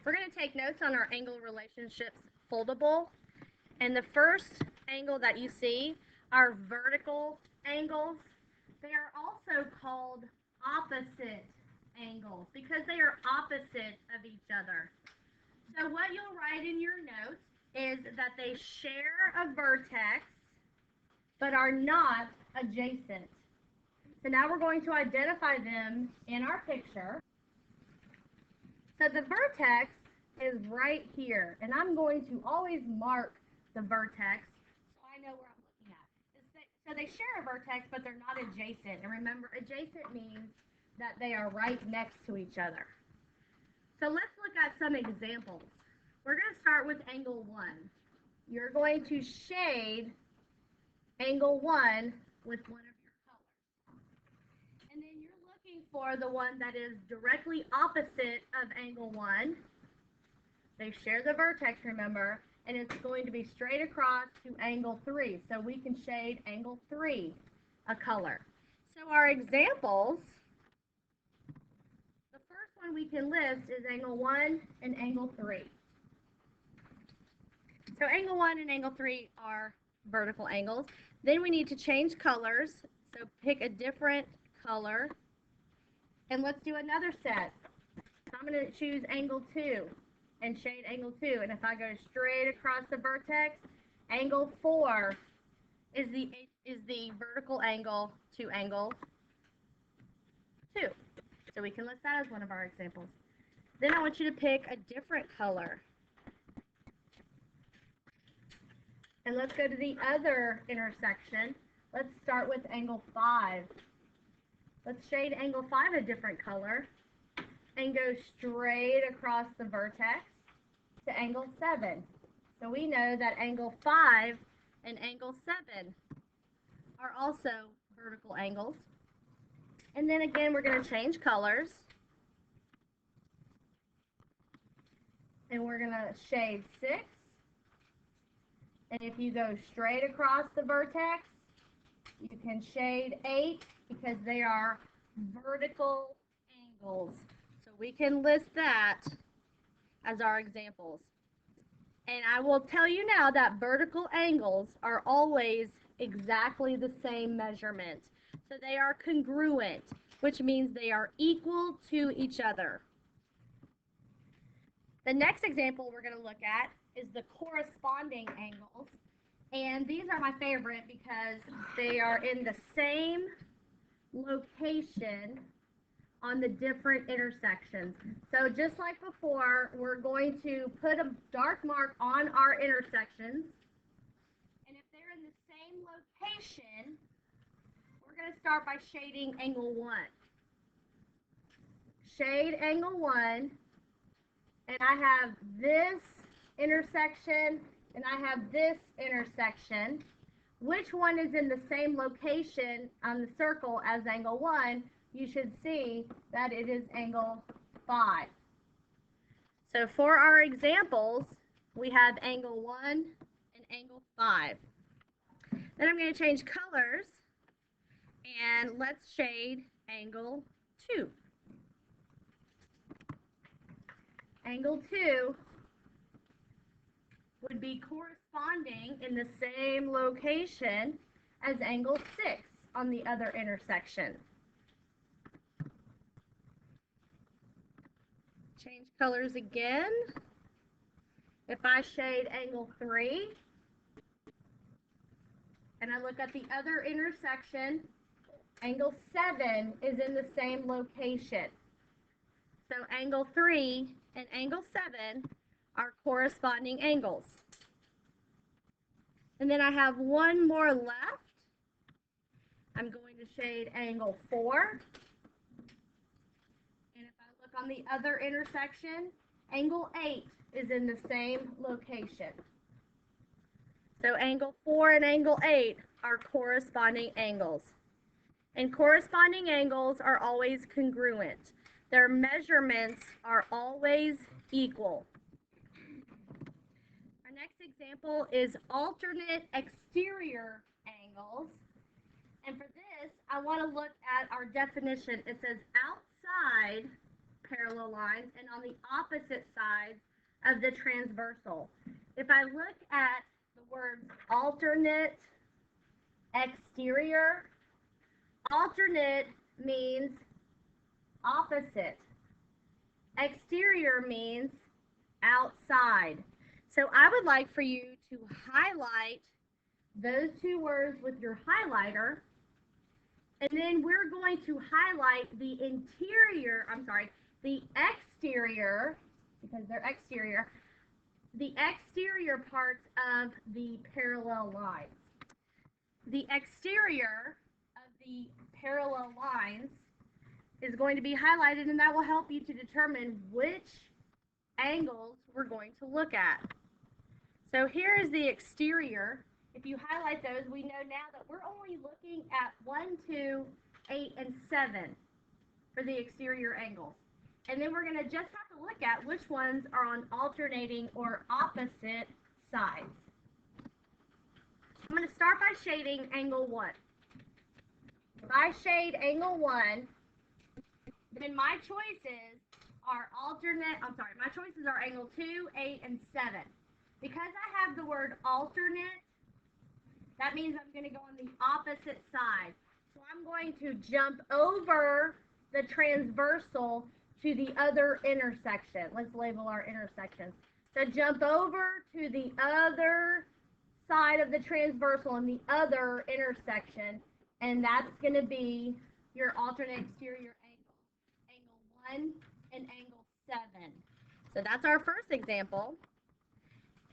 We're going to take notes on our angle relationships foldable. And the first angle that you see are vertical angles. They are also called opposite angles because they are opposite of each other. So what you'll write in your notes is that they share a vertex but are not adjacent. So now we're going to identify them in our picture. So the vertex is right here, and I'm going to always mark the vertex so I know where I'm looking at. So they share a vertex, but they're not adjacent. And remember, adjacent means that they are right next to each other. So let's look at some examples. We're going to start with angle 1. You're going to shade angle 1 with one of your colors. And then you're looking for the one that is directly opposite of angle 1. They share the vertex, remember, and it's going to be straight across to angle 3. So we can shade angle 3 a color. So our examples, the first one we can list is angle 1 and angle 3. So angle 1 and angle 3 are vertical angles. Then we need to change colors. So pick a different color. And let's do another set. So I'm going to choose angle 2 and shade angle 2. And if I go straight across the vertex, angle 4 is the vertical angle to angle 2. So we can list that as one of our examples. Then I want you to pick a different color. And let's go to the other intersection. Let's start with angle 5. Let's shade angle 5 a different color and go straight across the vertex to angle 7. So we know that angle 5 and angle 7 are also vertical angles. And then again, we're going to change colors. And we're going to shade 6. And if you go straight across the vertex, you can shade 8 because they are vertical angles. So we can list that as our examples. And I will tell you now that vertical angles are always exactly the same measurement. So they are congruent, which means they are equal to each other. The next example we're going to look at is the corresponding angles. And these are my favorite because they are in the same location on the different intersections. So just like before, we're going to put a dark mark on our intersections. And if they're in the same location, we're going to start by shading angle 1. Shade angle 1. And I have this intersection, and I have this intersection. Which one is in the same location on the circle as angle 1? You should see that it is angle 5. So for our examples, we have angle 1 and angle 5. Then I'm going to change colors, and let's shade angle 2. Angle 2 would be corresponding in the same location as angle 6 on the other intersection. Change colors again. If I shade angle 3 and I look at the other intersection, angle 7 is in the same location. So angle 3 and angle 7 are corresponding angles. And then I have one more left. I'm going to shade angle 4. And if I look on the other intersection, angle 8 is in the same location. So angle 4 and angle 8 are corresponding angles. And corresponding angles are always congruent. Their measurements are always equal. Our next example is alternate exterior angles. And for this, I want to look at our definition. It says outside parallel lines and on the opposite sides of the transversal. If I look at the words alternate, exterior, alternate means opposite. Exterior means outside. So I would like for you to highlight those two words with your highlighter, and then we're going to highlight the exterior, because they're exterior, the exterior parts of the parallel lines. The exterior of the parallel lines is going to be highlighted, and that will help you to determine which angles we're going to look at. So here is the exterior. If you highlight those, we know now that we're only looking at 1, 2, 8, and 7 for the exterior angles. And then we're going to just have to look at which ones are on alternating or opposite sides. I'm going to start by shading angle 1. If I shade angle 1, then my choices are my choices are angle 2, 8, and 7. Because I have the word alternate, that means I'm going to go on the opposite side. So I'm going to jump over the transversal to the other intersection. Let's label our intersections. So jump over to the other side of the transversal and the other intersection, and that's going to be your alternate exterior angle 1 and angle 7. So that's our first example.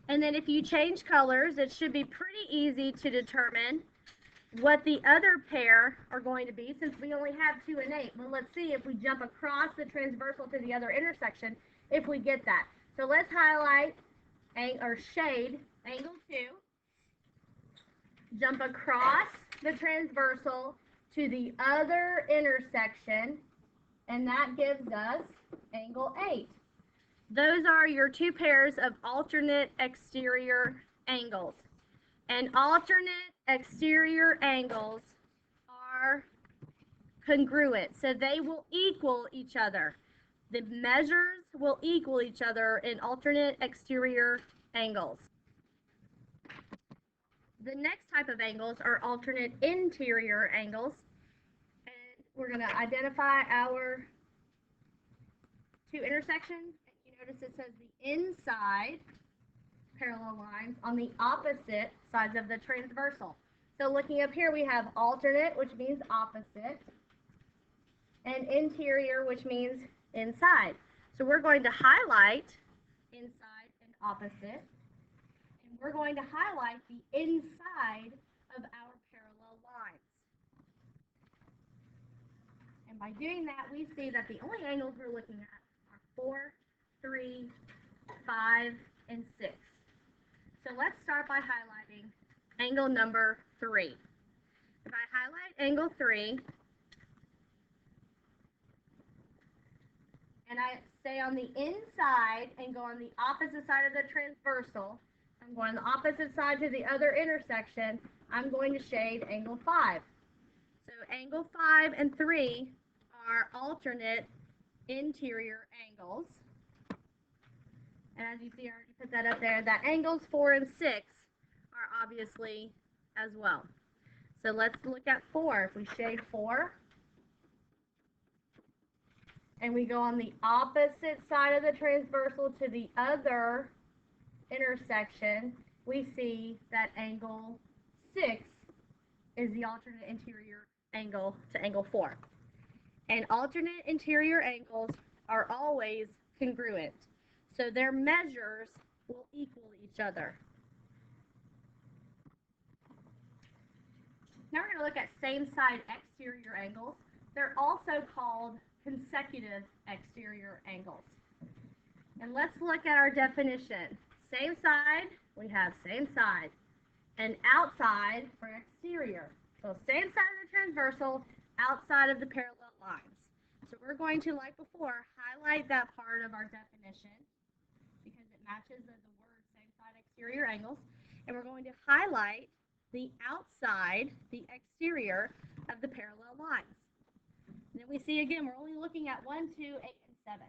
And then if you change colors, it should be pretty easy to determine what the other pair are going to be, since we only have 2 and 8. Well, let's see if we jump across the transversal to the other intersection, if we get that. So let's highlight or shade angle 2, jump across the transversal to the other intersection, and that gives us angle 8. Those are your 2 pairs of alternate exterior angles. And alternate exterior angles are congruent, so they will equal each other. The measures will equal each other in alternate exterior angles. The next type of angles are alternate interior angles. And we're going to identify our 2 intersections. Notice it says the inside parallel lines on the opposite sides of the transversal. So looking up here, we have alternate, which means opposite, and interior, which means inside. So we're going to highlight inside and opposite, and we're going to highlight the inside of our parallel lines. And by doing that, we see that the only angles we're looking at are 4, 3, 5, and 6. So let's start by highlighting angle number 3. If I highlight angle 3, and I stay on the inside and go on the opposite side of the transversal, I'm going on the opposite side to the other intersection, I'm going to shade angle 5. So angle 5 and 3 are alternate interior angles. And as you see, I already put that up there, that angles 4 and 6 are obviously as well. So let's look at 4. If we shade 4, and we go on the opposite side of the transversal to the other intersection, we see that angle 6 is the alternate interior angle to angle 4. And alternate interior angles are always congruent. So their measures will equal each other. Now we're going to look at same side exterior angles. They're also called consecutive exterior angles. And let's look at our definition. Same side, we have same side. And outside for exterior. So same side of the transversal, outside of the parallel lines. So we're going to, like before, highlight that part of our definition, because it matches the word same side exterior angles, and we're going to highlight the outside, the exterior of the parallel lines. And then we see again, we're only looking at 1, 2, 8, and 7.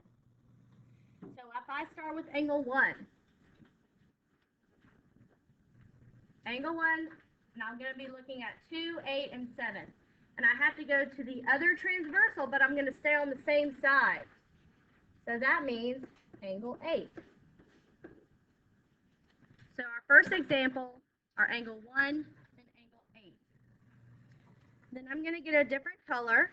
So if I start with angle 1, angle 1, and I'm going to be looking at 2, 8, and 7. And I have to go to the other transversal, but I'm going to stay on the same side. So that means angle 8. So our first example are angle 1 and angle 8. Then I'm going to get a different color,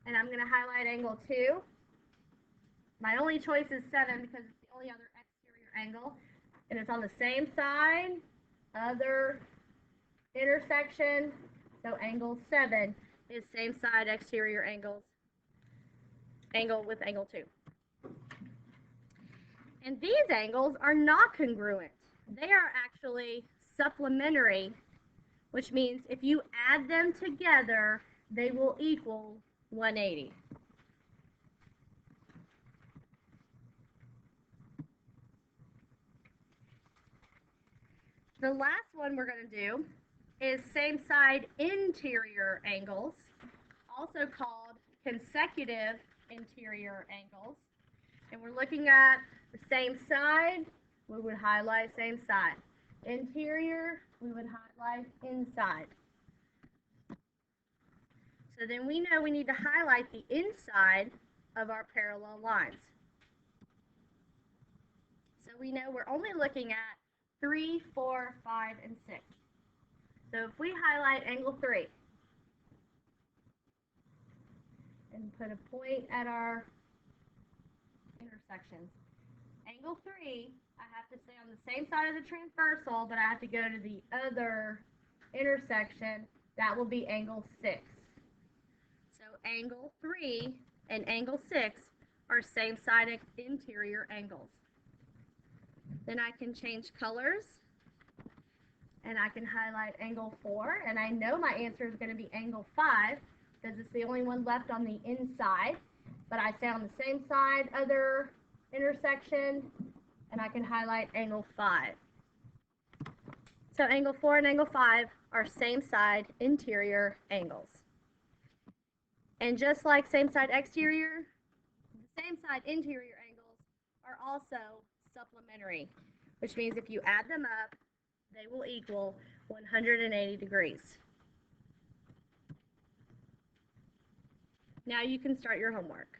and I'm going to highlight angle 2. My only choice is 7 because it's the only other exterior angle, and it's on the same side, other intersection, so angle 7 is same side exterior angle with angle 2. And these angles are not congruent. They are actually supplementary, which means if you add them together, they will equal 180. The last one we're going to do is same side interior angles, also called consecutive interior angles. And we're looking at the same side, we would highlight same side. Interior, we would highlight inside. So then we know we need to highlight the inside of our parallel lines. So we know we're only looking at 3, 4, 5, and 6. So if we highlight angle 3 and put a point at our intersections, angle 3, I have to stay on the same side of the transversal, but I have to go to the other intersection. That will be angle 6. So angle 3 and angle 6 are same side interior angles. Then I can change colors, and I can highlight angle 4, and I know my answer is going to be angle 5 because it's the only one left on the inside, but I stay on the same side, other intersection, and I can highlight angle 5. So angle 4 and angle 5 are same side interior angles. And just like same side exterior, the same side interior angles are also supplementary, which means if you add them up, they will equal 180 degrees. Now you can start your homework.